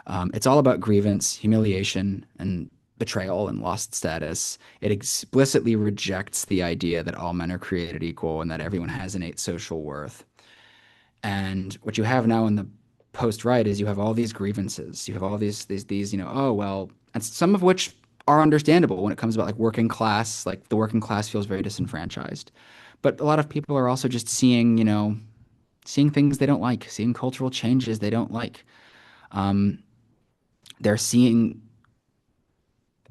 It's all about grievance, humiliation, and betrayal and lost status. It explicitly rejects the idea that all men are created equal and that everyone has innate social worth. And what you have now in the post right is you have all these grievances. You have all these, oh well, and some of which are understandable when it comes about like working class, like the working class feels very disenfranchised. But a lot of people are also just seeing things they don't like, seeing cultural changes they don't like. Um, they're seeing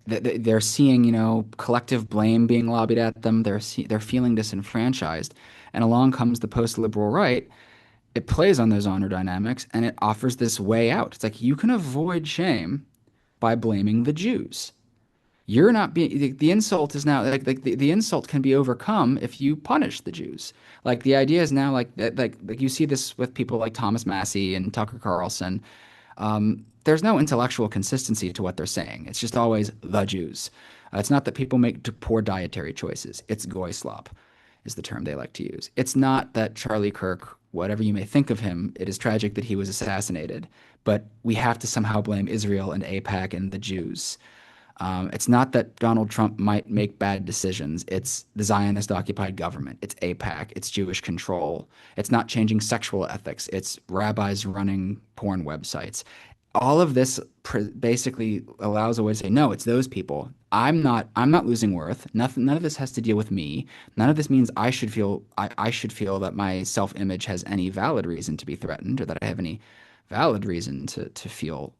they're seeing, collective blame being lobbied at them. They're feeling disenfranchised. And along comes the post-liberal right. It plays on those honor dynamics and it offers this way out. It's like you can avoid shame by blaming the Jews. You're not being the insult is now like the insult can be overcome if you punish the Jews. Like the idea is now like that like you see this with people like Thomas Massey and Tucker Carlson. There's no intellectual consistency to what they're saying. It's just always the Jews. It's not that people make poor dietary choices. It's goy slop is the term they like to use. It's not that Charlie Kirk, whatever you may think of him, it is tragic that he was assassinated, but we have to somehow blame Israel and AIPAC and the Jews. It's not that Donald Trump might make bad decisions. It's the Zionist occupied government. It's AIPAC. It's Jewish control. It's not changing sexual ethics. It's rabbis running porn websites. All of this basically allows a way to say, no, it's those people. I'm not losing worth. Nothing, none of this has to deal with me. None of this means I should feel that my self-image has any valid reason to be threatened or that I have any valid reason to feel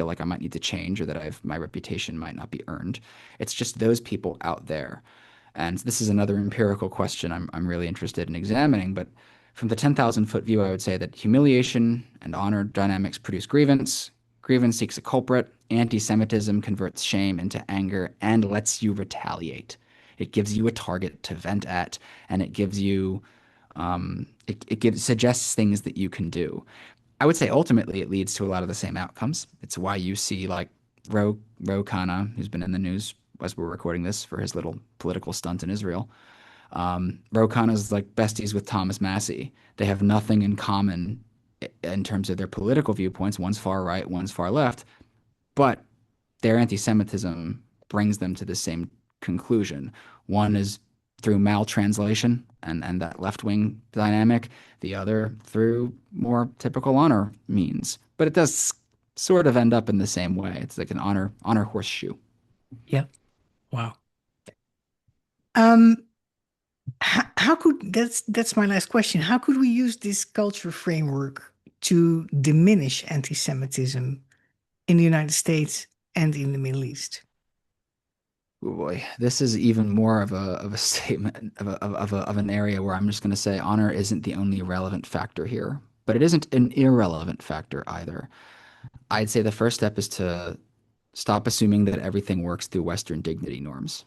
like I might need to change or that my reputation might not be earned. It's just those people out there. And this is another empirical question I'm really interested in examining, but From the 10,000 foot view, I would say that humiliation and honor dynamics produce grievance. Grievance seeks a culprit. Anti-Semitism converts shame into anger and lets you retaliate. It gives you a target to vent at, and it gives you, it gives suggests things that you can do. I would say ultimately it leads to a lot of the same outcomes. It's why you see like Ro Khanna, who's been in the news as we're recording this for his little political stunt in Israel. Ro Khanna's like besties with Thomas Massie. They have nothing in common in terms of their political viewpoints. One's far right, one's far left, but their anti-Semitism brings them to the same conclusion. One is through maltranslation and that left-wing dynamic, the other through more typical honor means. But it does sort of end up in the same way. It's like an honor horseshoe. Yeah. Wow. Um, how could that's my last question. How could we use this culture framework to diminish anti-Semitism in the United States and in the Middle East? Oh boy, this is even more of a statement of an area where I'm just going to say honor isn't the only relevant factor here, but it isn't an irrelevant factor either. I'd say the first step is to stop assuming that everything works through Western dignity norms.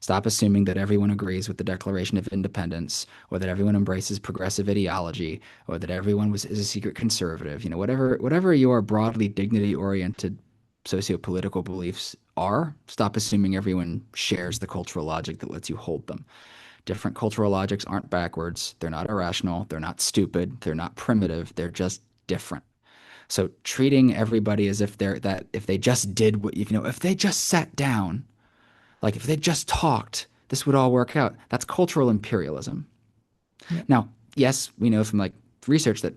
Stop assuming that everyone agrees with the Declaration of Independence, or that everyone embraces progressive ideology, or that everyone is a secret conservative. You know, whatever your broadly dignity-oriented socio-political beliefs are, stop assuming everyone shares the cultural logic that lets you hold them. Different cultural logics aren't backwards. They're not irrational. They're not stupid. They're not primitive. They're just different. So treating everybody as if if they just did what if they just sat down, like if they just talked, this would all work out. That's cultural imperialism. Yeah. Now, yes, we know from like research that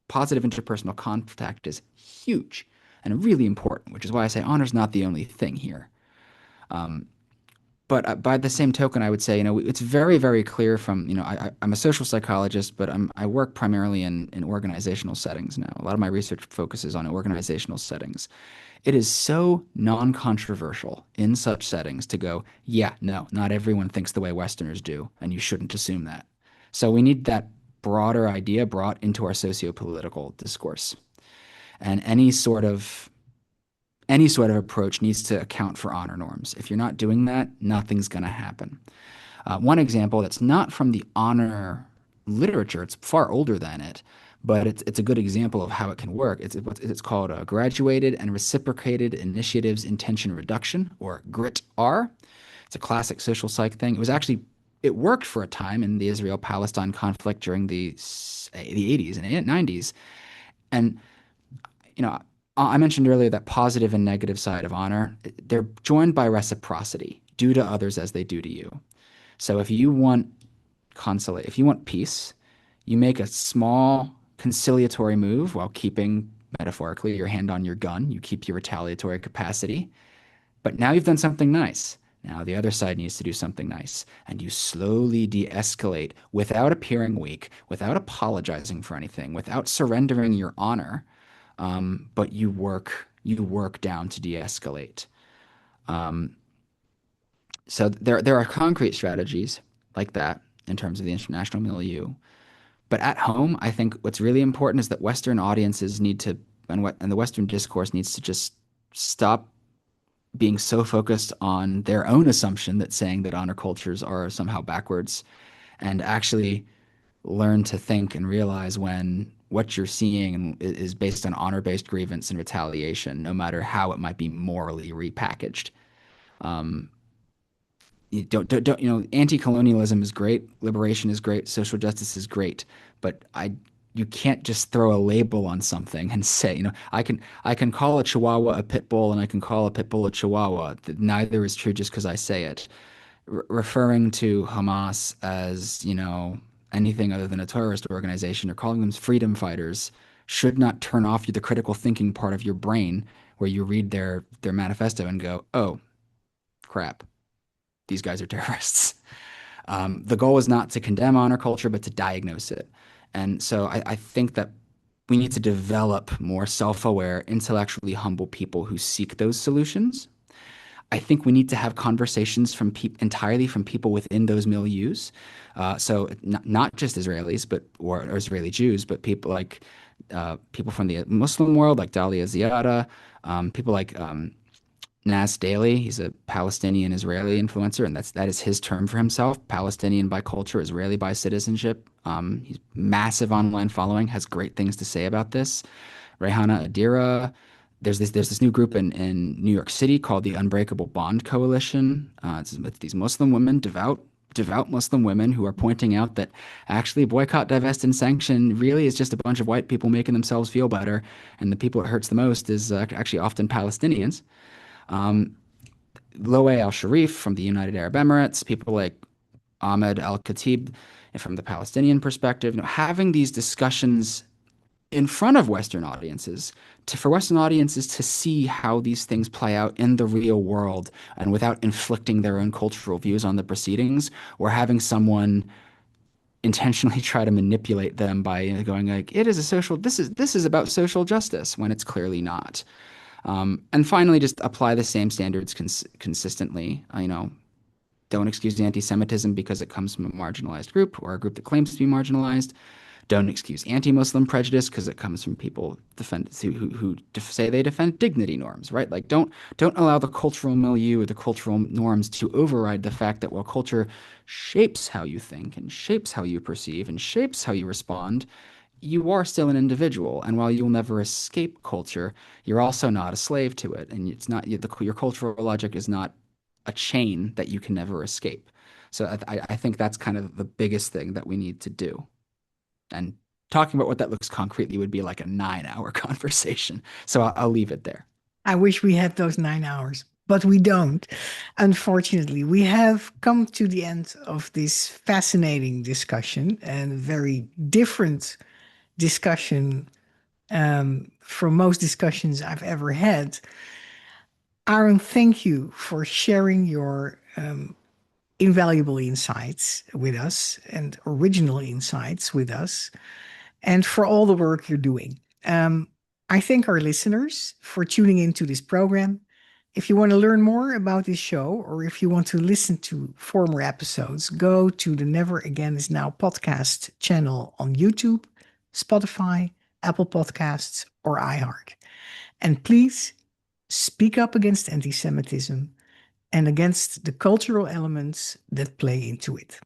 positive interpersonal contact is huge and really important, which is why I say honor is not the only thing here. But by the same token, I would say, it's very, very clear from, I'm a social psychologist, but I work primarily in organizational settings now. A lot of my research focuses on organizational settings. It is so non-controversial in such settings to go, yeah, no, not everyone thinks the way Westerners do, and you shouldn't assume that. So we need that broader idea brought into our socio-political discourse. And any sort of approach needs to account for honor norms. If you're not doing that, nothing's going to happen. One example that's not from the honor literature, it's far older than it, but it's a good example of how it can work. It's called Graduated and Reciprocated Initiatives Intention Reduction, or GRIT-R. It's a classic social psych thing. It worked for a time in the Israel-Palestine conflict during the 80s and 90s. And, I mentioned earlier that positive and negative side of honor, they're joined by reciprocity. Do to others as they do to you. So if you want peace, you make a small conciliatory move while keeping, metaphorically, your hand on your gun. You keep your retaliatory capacity. But now you've done something nice. Now the other side needs to do something nice. And you slowly de-escalate without appearing weak, without apologizing for anything, without surrendering your honor. But you work down to de-escalate. So there are concrete strategies like that in terms of the international milieu. But at home, I think what's really important is that Western audiences and the Western discourse needs to just stop being so focused on their own assumption that saying that honor cultures are somehow backwards, and actually learn to think and realize when what you're seeing is based on honor-based grievance and retaliation, no matter how it might be morally repackaged. You don't anti-colonialism is great, liberation is great, social justice is great, but you can't just throw a label on something and say, I can call a chihuahua a pit bull and I can call a pit bull a chihuahua. Neither is true just because I say it. Referring to Hamas as, anything other than a terrorist organization, or calling them freedom fighters, should not turn off the critical thinking part of your brain where you read their manifesto and go, oh, crap, these guys are terrorists. The goal is not to condemn honor culture, but to diagnose it. And so I think that we need to develop more self-aware, intellectually humble people who seek those solutions. I think we need to have conversations from entirely from people within those milieus. So not just Israelis, but or Israeli Jews, but people like people from the Muslim world, like Dalia Ziada, people like Nas Daily. He's a Palestinian Israeli influencer, and that is his term for himself: Palestinian by culture, Israeli by citizenship. He's massive online following, has great things to say about this. Rehana Adira. There's this new group in New York City called the Unbreakable Bond Coalition. It's these Muslim women, devout Muslim women, who are pointing out that actually boycott, divest, and sanction really is just a bunch of white people making themselves feel better, and the people it hurts the most is actually often Palestinians. Loe Al Sharif from the United Arab Emirates, people like Ahmed Al Khatib from the Palestinian perspective, having these discussions in front of Western audiences, for Western audiences to see how these things play out in the real world and without inflicting their own cultural views on the proceedings, or having someone intentionally try to manipulate them by going like, it is a social, this is about social justice, when it's clearly not. And finally, just apply the same standards consistently. Don't excuse anti-Semitism because it comes from a marginalized group or a group that claims to be marginalized. Don't excuse anti-Muslim prejudice because it comes from people who say they defend dignity norms, right? Like, don't allow the cultural milieu or the cultural norms to override the fact that while culture shapes how you think and shapes how you perceive and shapes how you respond, you are still an individual. And while you'll never escape culture, you're also not a slave to it. And it's not your cultural logic is not a chain that you can never escape. So I think that's kind of the biggest thing that we need to do. And talking about what that looks concretely would be like a 9-hour conversation. So I'll leave it there. I wish we had those 9 hours, but we don't. Unfortunately, we have come to the end of this fascinating discussion and very different discussion from most discussions I've ever had. Aaron, thank you for sharing your invaluable insights with us and original insights with us, and for all the work you're doing. I thank our listeners for tuning into this program. If you want to learn more about this show, or if you want to listen to former episodes, go to the Never Again Is Now podcast channel on YouTube, Spotify, Apple Podcasts, or iHeart. And please speak up against anti Semitism and against the cultural elements that play into it.